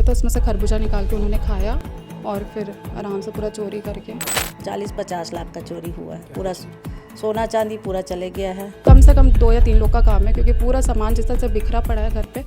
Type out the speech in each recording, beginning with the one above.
तो उसमें से खरबूजा निकाल के उन्होंने खाया और फिर आराम से पूरा चोरी करके 40-50 लाख का चोरी हुआ है। पूरा सोना चांदी पूरा चले गया है। कम से कम 2 या 3 लोग का काम है, क्योंकि पूरा सामान जिस तरह से बिखरा पड़ा है घर पे।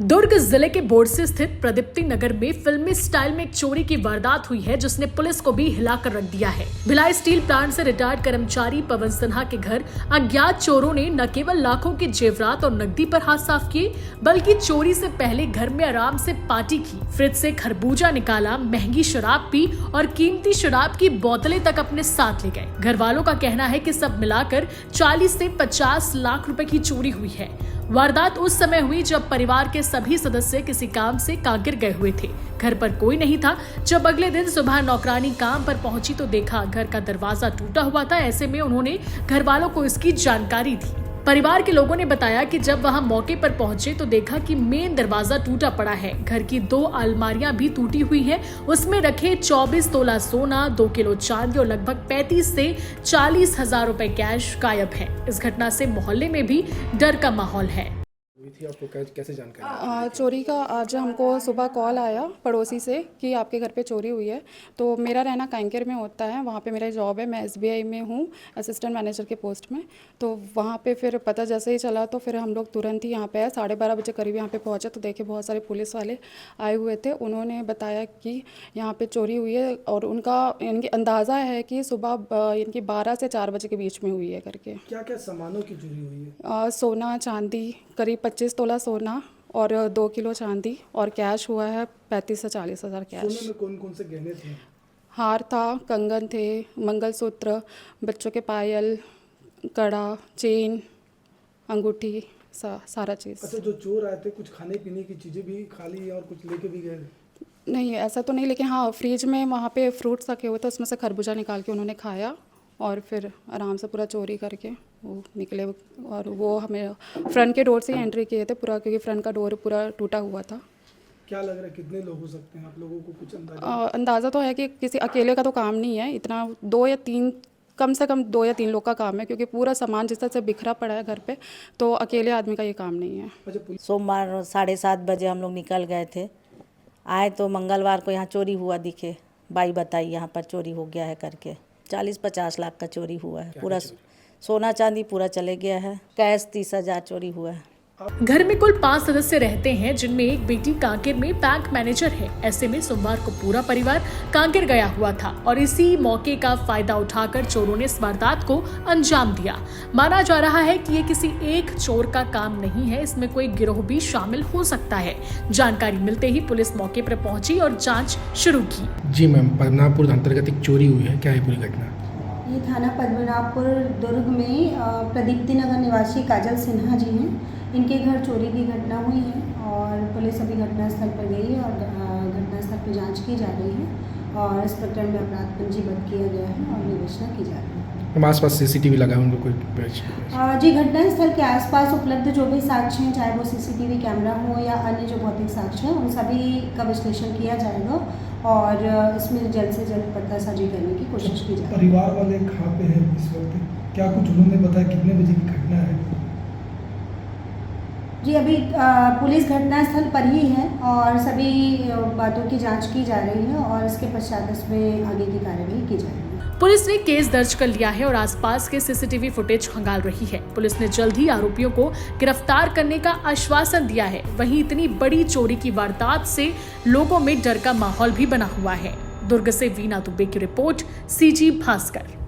दुर्ग जिले के बोरसी स्थित प्रदीप्ति नगर में फिल्मी स्टाइल में एक चोरी की वारदात हुई है, जिसने पुलिस को भी हिलाकर रख दिया है। भिलाई स्टील प्लांट से रिटायर्ड कर्मचारी पवन सिन्हा के घर अज्ञात चोरों ने न केवल लाखों के जेवरात और नकदी पर हाथ साफ किए, बल्कि चोरी से पहले घर में आराम से पार्टी की, फ्रिज से खरबूजा निकाला, महंगी शराब पी और कीमती शराब की बोतलें तक अपने साथ ले गए। घर वालों का कहना है कि सब मिलाकर 40 से 50 लाख रुपए की चोरी हुई है। वारदात उस समय हुई जब परिवार के सभी सदस्य किसी काम से कांकेर गए हुए थे। घर पर कोई नहीं था। जब अगले दिन सुबह नौकरानी काम पर पहुंची तो देखा घर का दरवाजा टूटा हुआ था। ऐसे में उन्होंने घर वालों को इसकी जानकारी दी। परिवार के लोगों ने बताया कि जब वहां मौके पर पहुंचे तो देखा कि मेन दरवाजा टूटा पड़ा है। घर की 2 अलमारियां भी टूटी हुई है। उसमें रखे 24 तोला सोना, 2 किलो चांदी और लगभग 35 से 40 हजार रुपए कैश गायब है। इस घटना से मोहल्ले में भी डर का माहौल है। थी आपको कैसे जानकारी? चोरी का आज हमको सुबह कॉल आया पड़ोसी से कि आपके घर पे चोरी हुई है। तो मेरा रहना कांकेर में होता है, वहाँ पे मेरा जॉब है, मैं SBI में हूँ असिस्टेंट मैनेजर के पोस्ट में। तो वहाँ पे फिर पता जैसे ही चला तो फिर हम लोग तुरंत ही यहाँ पे आए। 12:30 बजे करीब यहाँ पे पहुँचे तो देखे बहुत सारे पुलिस वाले आए हुए थे। उन्होंने बताया कि यहाँ पर चोरी हुई है और उनका इनकी अंदाज़ा है कि सुबह इनकी 12 से 4 बजे के बीच में हुई है करके। क्या क्या सामानों की चोरी हुई है? सोना चांदी करीब 25 तोला सोना और 2 किलो चांदी और कैश हुआ है 35 से 40 हज़ार कैश। सोने में कौन कौन से गहने थे? हार था, कंगन थे, मंगलसूत्र, बच्चों के पायल, कड़ा, चेन, अंगूठी, सारा चीज़। अच्छा, जो चोर आए थे कुछ खाने पीने की चीज़ें भी खा ली और कुछ लेके भी गए? नहीं, ऐसा तो नहीं, लेकिन हाँ फ्रिज में वहाँ पे फ्रूट्स रखे हुए थे, उसमें से खरबूजा निकाल के उन्होंने खाया और फिर आराम से पूरा चोरी करके वो निकले। और वो हमें फ्रंट के डोर से ही एंट्री किए थे पूरा, क्योंकि फ्रंट का डोर पूरा टूटा हुआ था। क्या लग रहा है कितने लोग हो सकते हैं? आप लोगों को कुछ अंदाज़ा तो है कि किसी अकेले का तो काम नहीं है, इतना 2 या 3 कम से कम 2 या 3 लोग का काम है, क्योंकि पूरा सामान जिस तरह से बिखरा पड़ा है घर पे, तो अकेले आदमी का ये काम नहीं है। सोमवार 7:30 बजे हम लोग निकल गए थे। आए तो मंगलवार को यहाँ चोरी हुआ दिखे। बाई बताई यहाँ पर चोरी हो गया है करके। 40-50 लाख का चोरी हुआ है। पूरा सोना चांदी पूरा चले गया है। कैश 30 हजार चोरी हुआ है। घर में कुल 5 सदस्य रहते हैं, जिनमें एक बेटी कांकेर में बैंक मैनेजर है। ऐसे में सोमवार को पूरा परिवार कांकेर गया हुआ था और इसी मौके का फायदा उठाकर चोरों ने इस वारदात को अंजाम दिया। माना जा रहा है कि ये किसी एक चोर का काम नहीं है, इसमें कोई गिरोह भी शामिल हो सकता है। जानकारी मिलते ही पुलिस मौके पर पहुंची और जाँच शुरू की। जी मैम, पद्मनाभपुर अंतर्गत एक चोरी हुई है, क्या है पूरी घटना? ये थाना पद्मनाभपुर दुर्ग में प्रदीप्ति नगर निवासी काजल सिन्हा जी हैं। इनके घर चोरी की घटना हुई है और पुलिस अभी घटनास्थल पर गई है और घटनास्थल पर जांच की जा रही है और इस प्रकरण में अपराध पंजीबद्ध किया गया है और विवेचना की जा रही है। आसपास CCTV लगा है, उनको कोई जी, घटनास्थल के आसपास उपलब्ध जो भी साक्ष्य हैं, चाहे वो CCTV कैमरा हो या अन्य जो भौतिक साक्ष्य हैं, उन सभी का विश्लेषण किया जाएगा और इसमें जल्द से जल्द पतासाजी करने की कोशिश की जाएगी। परिवार वाले कहाँ पे हैं इस वक्त? क्या कुछ उन्होंने बताया कितने बजे की घटना है? जी, अभी पुलिस घटनास्थल पर ही है और सभी बातों की जांच की जा रही है और इसके पश्चात इसमें आगे की कार्यवाही की जाएगी। पुलिस ने केस दर्ज कर लिया है और आसपास के CCTV फुटेज खंगाल रही है। पुलिस ने जल्द ही आरोपियों को गिरफ्तार करने का आश्वासन दिया है। वहीं इतनी बड़ी चोरी की वारदात से लोगों में डर का माहौल भी बना हुआ है। दुर्ग से वीना दुबे की रिपोर्ट, CG भास्कर।